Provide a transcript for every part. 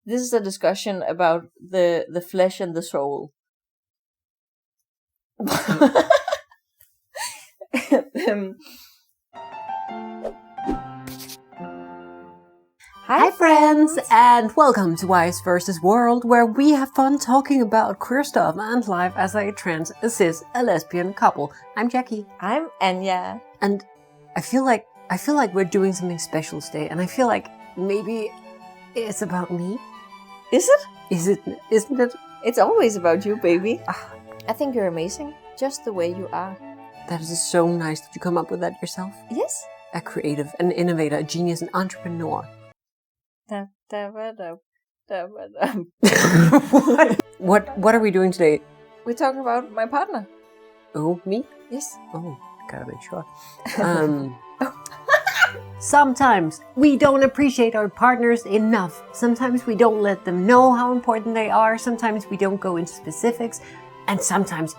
This is a discussion about the flesh and the soul. Hi friends, and welcome to Wise vs. World, where we have fun talking about queer stuff and life as a trans, a cis, a lesbian couple. I'm Jackie. I'm Anya. And I feel like we're doing something special today, and I feel like maybe it's about me. Is it? Isn't it? It's always about you, baby. I think you're amazing, just the way you are. That is so nice. Did you come up with that yourself? Yes. A creative, an innovator, a genius, an entrepreneur. What are we doing today? We're talking about my partner. Oh, me? Yes. Oh, gotta make sure. Sometimes we don't appreciate our partners enough. Sometimes we don't let them know how important they are. Sometimes we don't go into specifics. And sometimes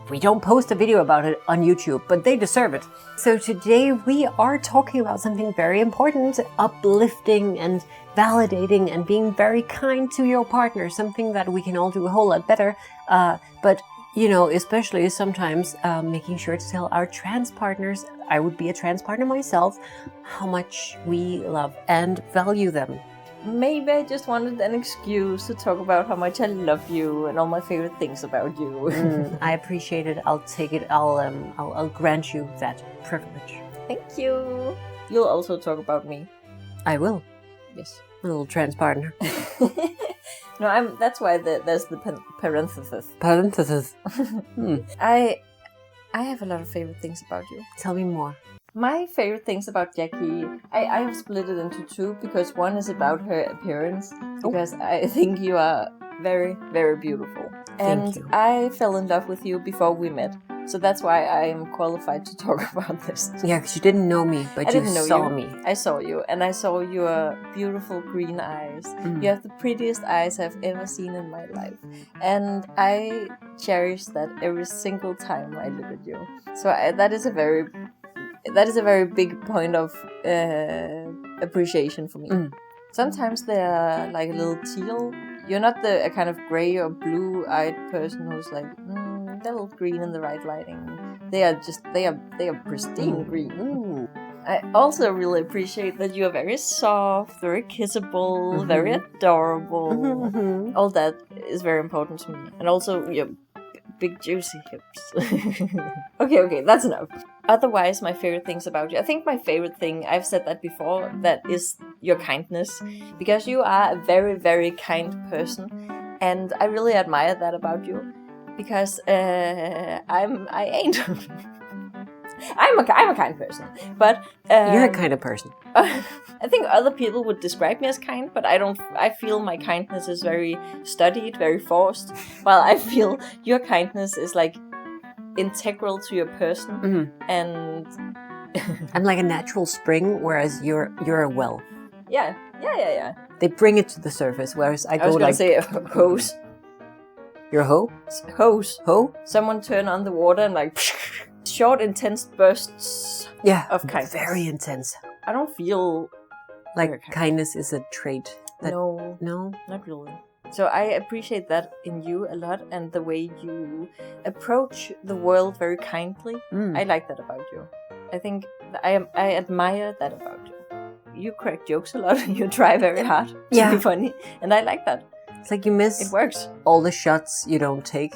we don't post a video about it on YouTube, but they deserve it. So today we are talking about something very important, uplifting and validating and being very kind to your partner, something that we can all do a whole lot better. But you know, especially sometimes making sure to tell our trans partners, I would be a trans partner myself, how much we love and value them. Maybe I just wanted an excuse to talk about how much I love you and all my favorite things about you. I appreciate it. I'll take it. I'll grant you that privilege. Thank you. You'll also talk about me. I will. Yes. A little trans partner. No, that's why there's the parenthesis. Parenthesis. I have a lot of favorite things about you. Tell me more. My favorite things about Jackie, I have split it into two, because one is about her appearance, because I think you are very, very beautiful. Thank you. I fell in love with you before we met, so that's why I am qualified to talk about this. Yeah, because you didn't know me, but you saw me. I saw you, and I saw your beautiful green eyes. You have the prettiest eyes I've ever seen in my life, and I cherish that every single time I look at you. So that is a very big point of appreciation for me. Sometimes they're like a little teal. You're not a kind of gray or blue-eyed person who's like, they're a little green in the right lighting. They are pristine green. I also really appreciate that you are very soft, very kissable, very adorable. All that is very important to me. And also your big juicy hips. Okay, that's enough. Otherwise, my favorite things about you. I think my favorite thing, I've said that before, that is your kindness. Because you are a very, very kind person. And I really admire that about you. Because I ain't. I'm a kind person. But you're a kind of person. I think other people would describe me as kind, but I feel my kindness is very studied, very forced, while I feel your kindness is like integral to your person. And I'm like a natural spring, whereas you're a well. Yeah. They bring it to the surface, whereas I go was say a hose. You're a hoe? Hose. Hoe? Someone turn on the water and like short, intense bursts of kindness. Very intense. I don't feel like kindness is a trait. No, not really. So I appreciate that in you a lot, and the way you approach the world very kindly. I like that about you. I think I admire that about you. You crack jokes a lot. You try very hard to be funny, and I like that. It's like you miss. It works. All the shots you don't take,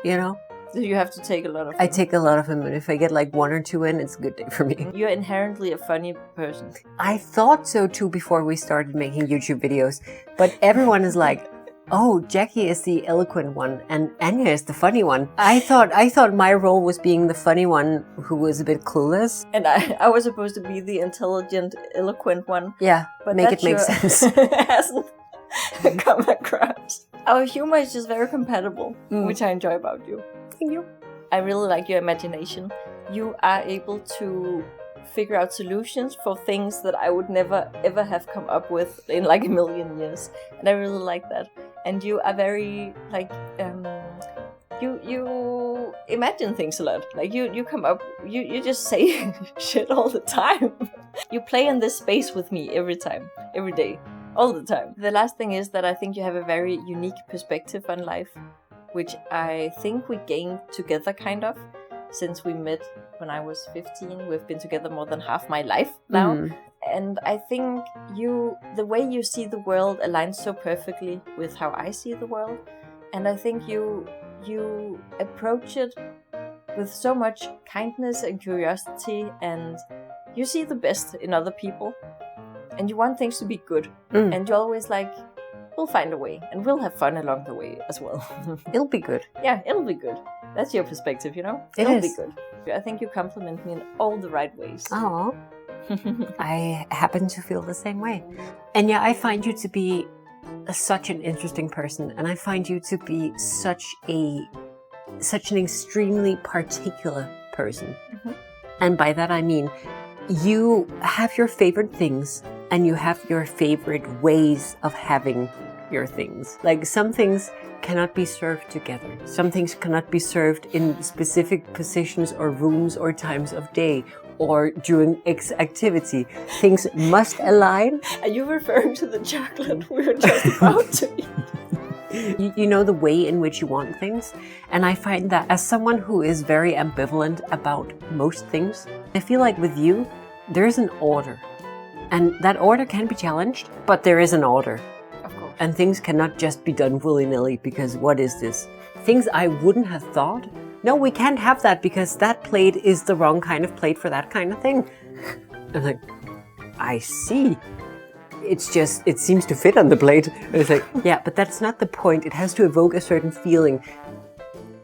you know. You have to take a lot of them. I take a lot of them, and if I get like one or two in, it's a good day for me. You're inherently a funny person. I thought so too before we started making YouTube videos, but everyone is like, oh, Jackie is the eloquent one, and Anya is the funny one. I thought my role was being the funny one who was a bit clueless. And I was supposed to be the intelligent, eloquent one. Yeah, but make sense. Hasn't come across. Our humor is just very compatible, which I enjoy about you. Thank you. I really like your imagination. You are able to figure out solutions for things that I would never ever have come up with in like a million years, and I really like that. And you are very like you imagine things a lot. Like you come up, you just say shit all the time. You play in this space with me every day. all the time. The last thing is that I think you have a very unique perspective on life, which I think we gained together kind of since we met when I was 15. We've been together more than half my life now. Mm. And I think the way you see the world aligns so perfectly with how I see the world. And I think you approach it with so much kindness and curiosity, and you see the best in other people. And you want things to be good. Mm. And you're always like, we'll find a way, and we'll have fun along the way as well. It'll be good. Yeah, it'll be good. That's your perspective, you know? It It'll is. be good. I think you compliment me in all the right ways. Oh, I happen to feel the same way. And yeah, I find you to be such an interesting person, and I find you to be such an extremely particular person. Mhm. And by that I mean you have your favorite things and you have your favorite ways of having your things. Like some things cannot be served together. Some things cannot be served in specific positions or rooms or times of day or during X activity. Things must align. Are you referring to the chocolate we were just about to eat? You know the way in which you want things. And I find that as someone who is very ambivalent about most things, I feel like with you, there's an order. And that order can be challenged, but there is an order. Of course. And things cannot just be done willy-nilly because what is this? Things I wouldn't have thought. No, we can't have that because that plate is the wrong kind of plate for that kind of thing. I'm like, I see. It's just, it seems to fit on the plate. And it's like, yeah, but that's not the point. It has to evoke a certain feeling.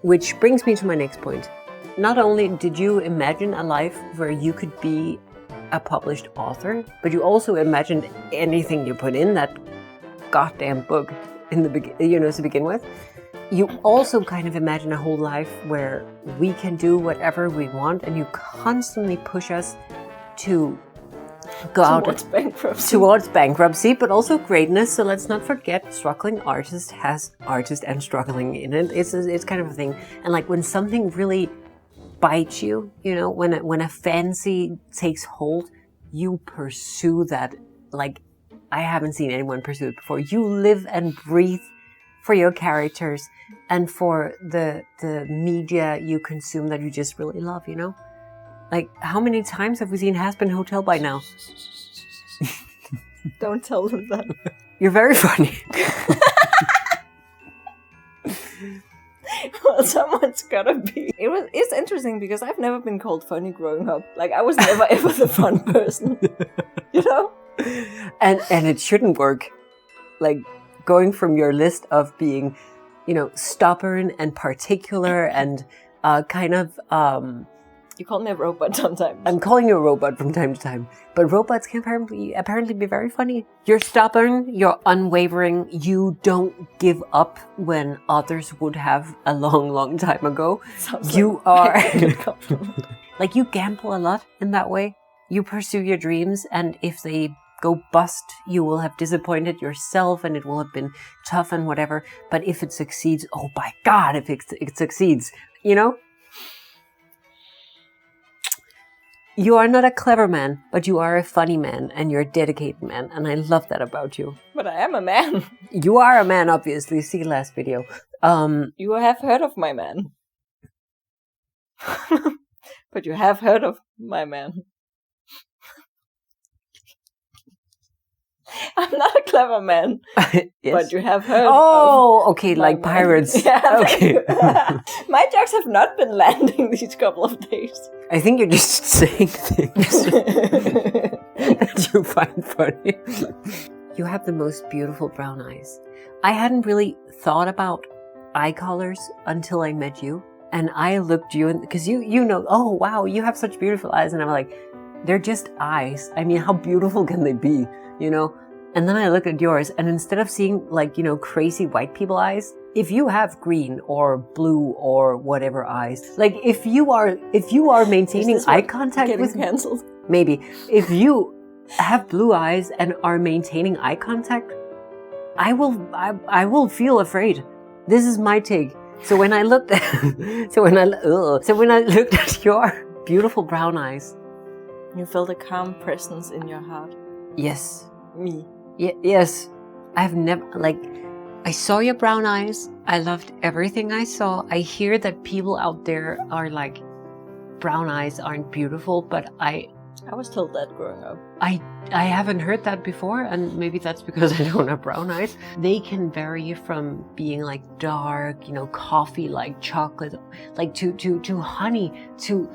Which brings me to my next point. Not only did you imagine a life where you could be a published author, but you also imagined anything you put in that goddamn book in the to begin with. You also kind of imagine a whole life where we can do whatever we want, and you constantly push us to go towards bankruptcy, but also greatness. So let's not forget, struggling artist has artist and struggling in it. It's kind of a thing. And like when something really bites you, when a fancy takes hold, you pursue that. Like I haven't seen anyone pursue it before. You live and breathe for your characters and for the media you consume that you just really love, Like, how many times have we seen Hazbin Hotel by now? Don't tell them that. You're very funny. Well, someone's gotta be. It's interesting because I've never been called funny growing up. Like, I was never ever the fun person. And it shouldn't work. Like, going from your list of being, stubborn and particular and You call me a robot sometimes. I'm calling you a robot from time to time. But robots can apparently be very funny. You're stubborn, you're unwavering, you don't give up when others would have a long, long time ago. You are... Like, you gamble a lot in that way. You pursue your dreams, and if they go bust, you will have disappointed yourself, and it will have been tough and whatever. But if it succeeds, oh my God, if it succeeds, You are not a clever man, but you are a funny man, and you're a dedicated man, and I love that about you. But I am a man. You are a man, obviously. See last video. You have heard of my man. But you have heard of my man. I'm not a clever man. Yes. But you have heard okay, my like man. pirates. Yeah, okay. My jokes have not been landing these couple of days. I think you're just saying things that you find funny. You have the most beautiful brown eyes. I hadn't really thought about eye colors until I met you. And I looked you in, because you know, oh wow, you have such beautiful eyes. And I'm like, they're just eyes. I mean, how beautiful can they be, And then I look at yours, and instead of seeing crazy white people eyes, if you have green or blue or whatever eyes, like if you are maintaining eye contact with cancelled. Maybe if you have blue eyes and are maintaining eye contact, I will feel afraid. This is my take. So when I looked at your beautiful brown eyes, you felt a calm presence in your heart. Yes. Me. Yes. I've never, like, I saw your brown eyes. I loved everything I saw. I hear that people out there are like, brown eyes aren't beautiful, but I was told that growing up. I haven't heard that before, and maybe that's because I don't have brown eyes. They can vary from being like dark, coffee, like chocolate, like to honey, to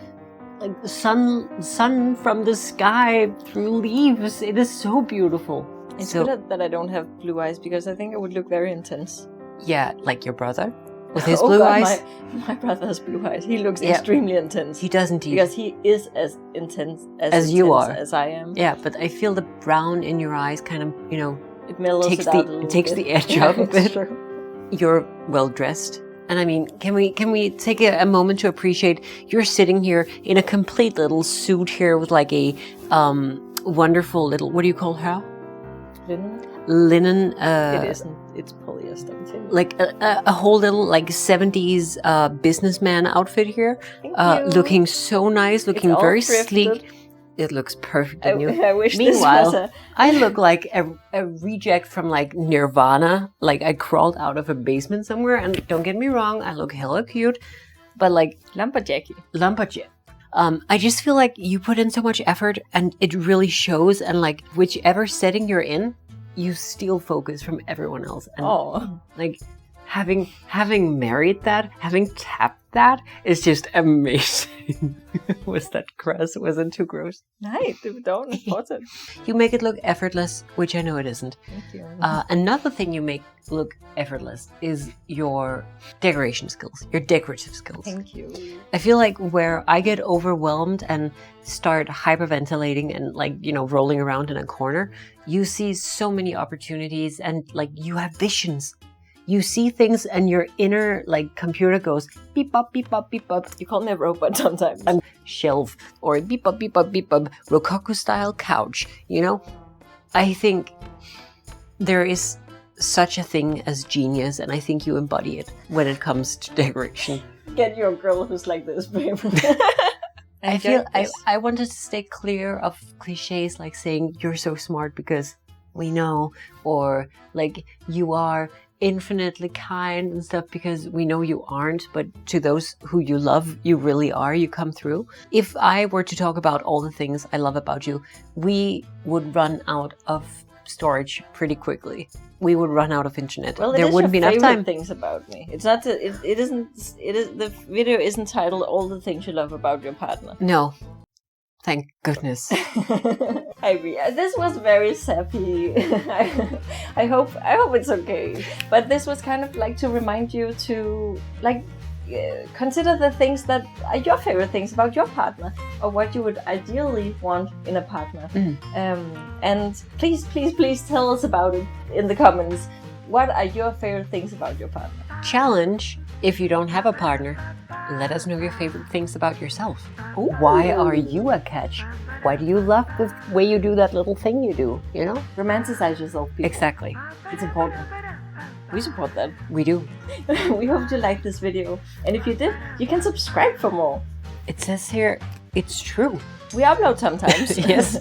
like sun from the sky through leaves. It is so beautiful. It's good that I don't have blue eyes because I think I would look very intense. Yeah, like your brother with his blue eyes. My brother has blue eyes. He looks extremely intense. He doesn't because he is as intense as you are, as I am. Yeah, but I feel the brown in your eyes kind of, it mellows takes it out a little takes bit. the edge off a bit. True. You're well dressed. And I mean, can we take a moment to appreciate you're sitting here in a complete little suit here with like a wonderful little, what do you call her? Linen. It isn't. It's polyester. Like a whole little like 70s businessman outfit here. Looking so nice, looking very sleek. It looks perfect on you. I wish Meanwhile, this was I look like a reject from like Nirvana. Like I crawled out of a basement somewhere, and don't get me wrong, I look hella cute, but like lumberjack. I just feel like you put in so much effort, and it really shows. And like whichever setting you're in, you steal focus from everyone else. And like having married that, having tapped that is just amazing. Was that gross? Wasn't too gross? Nice, don't report it. You make it look effortless, which I know it isn't. Thank you. Another thing you make look effortless is your decoration skills, your decorative skills. Thank you. I feel like where I get overwhelmed and start hyperventilating and like, rolling around in a corner, you see so many opportunities and like you have visions. You see things and your inner like computer goes beep bop beep bop beep bop. You call me a robot sometimes. And shelf or beep bop beep bop beep bop Rococo style couch. I think there is such a thing as genius, and I think you embody it when it comes to decoration. Get your girl who's like this, babe. I feel I wanted to stay clear of cliches like saying you're so smart because we know, or like you are infinitely kind and stuff because we know you aren't, but to those who you love, you really are, you come through. If I were to talk about all the things I love about you, we would run out of storage pretty quickly. We would run out of internet. Well, there wouldn't be enough time. Things about me. It's not. It isn't. It is. The video isn't titled "All the Things You Love About Your Partner." No. Thank goodness. This was very sappy. I hope it's okay. But this was kind of like to remind you to like consider the things that are your favorite things about your partner, or what you would ideally want in a partner. And please tell us about it in the comments. What are your favorite things about your partner? Challenge: if you don't have a partner, let us know your favorite things about yourself. Ooh. Why are you a catch? Why do you love the way you do that little thing you do? Romanticize yourself, people. Exactly. It's important. We support that. We do. We hope you liked this video. And if you did, you can subscribe for more. It says here, it's true. We upload sometimes. Yes.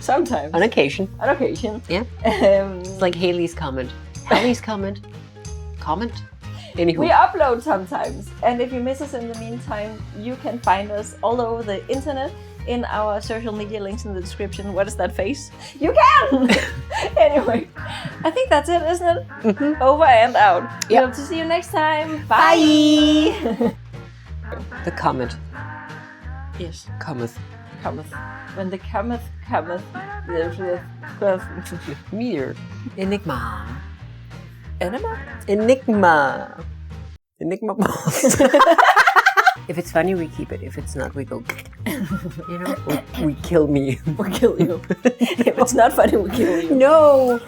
Sometimes. On occasion. On occasion. Yeah. It's like Haley's comment. Haley's comment. Anywho. We upload sometimes. And if you miss us in the meantime, you can find us all over the internet in our social media links in the description. What is that face? You can! Anyway, I think that's it, isn't it? Mm-hmm. Over and out. Yep. We hope to see you next time. Bye! The comment. Yes. Cometh. When the cometh. Mir. Enigma. If it's funny, we keep it. If it's not, we go. We kill me. We'll kill you. If it's not funny, we'll kill you. No.